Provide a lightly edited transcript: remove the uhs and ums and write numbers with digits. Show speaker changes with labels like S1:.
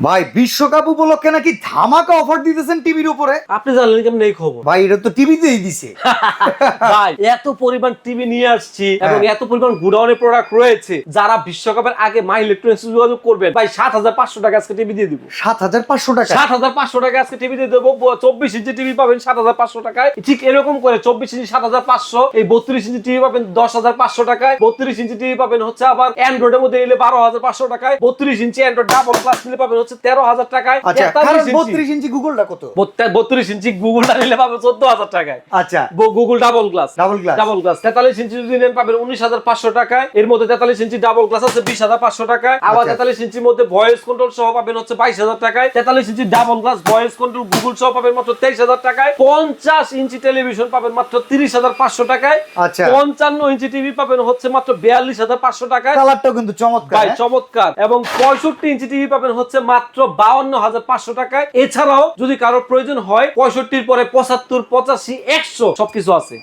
S1: ভাই বিশ্বকাপ উপলক্ষে নাকি ধামাকা অফার দিতেছেন টিভির উপরে।
S2: আপনি জানলেন কেমন এই খবর?
S1: ভাই এটা তো টিভিতেই দিছে।
S2: ভাই এত পরিমাণ টিভি নিয়ে আসছি এবং এত পরিমাণ গুডাউনের প্রোডাক্ট রয়েছে, যারা বিশ্বকাপের আগে মাই ইলেকট্রনিক্স যোগাযোগ করবেন ভাই ৭৫০০ টাকা আজকে টিভি দিয়ে দিব।
S1: ৭৫০০ টাকা?
S2: ৭৫০০ টাকা আজকে টিভি দিয়ে দেবো। ২৪ ইঞ্চি টিভি পাবেন ৭৫০০ টাকায়। ঠিক এরকম করে ২৪ ইঞ্চি ৭৫০০, এই ৩২ ইঞ্চি টিভি পাবেন ১০৫০০ টাকায়। ৩২ ইঞ্চি টিভি পাবেন হচ্ছে আবার অ্যান্ড্রয়েডের মধ্যে নিলে ১২৫০০ টাকায়। ৩২ ইঞ্চি অ্যান্ড্রয়েড ডাবল ক্লাস নিলে পাবেন হচ্ছে ১৩০০০ টাকায়।
S1: আচ্ছা, কারণ ৩২ ইঞ্চি গুগলটা কত?
S2: ৩২ ইঞ্চি গুগলটা নিলে পাবেন ১৪০০০ টাকায়।
S1: আচ্ছা,
S2: Google double glass.
S1: Double glass.
S2: ৪৩ ইঞ্চি যদি নেন পাবেন ১৯৫০০ টাকায়। এর মধ্যে ৪৩ ইঞ্চি ডাবল গ্লাস আছে ২০৫০০ টাকায়। আবার ৪৩ ইঞ্চির মধ্যে ভয়েস কন্ট্রোল সহ পাবেন হচ্ছে ২২০০০ টাকায়। ৪৩ ইঞ্চি double glass voice control Google সহ পাবেন মাত্র ২৩০০০ টাকায়। ৫০ ইঞ্চি টেলিভিশন পাবেন মাত্র ৩০৫০০ টাকায়।
S1: আচ্ছা,
S2: ৫৫ ইঞ্চি টিভি পাবেন হচ্ছে মাত্র ৪২৫০০ টাকায়।
S1: কালারটাও কিন্তু চমৎকার।
S2: ভাই চমৎকার। এবং ৬৫ ইঞ্চি টিভি পাবেন হচ্ছে মাত্র ৫২৫০০ টাকায়। এছাড়াও যদি কারোর প্রয়োজন হয় ৬৫ পরে ৭৫, ৮৫, ১০০ সবকিছু আছে।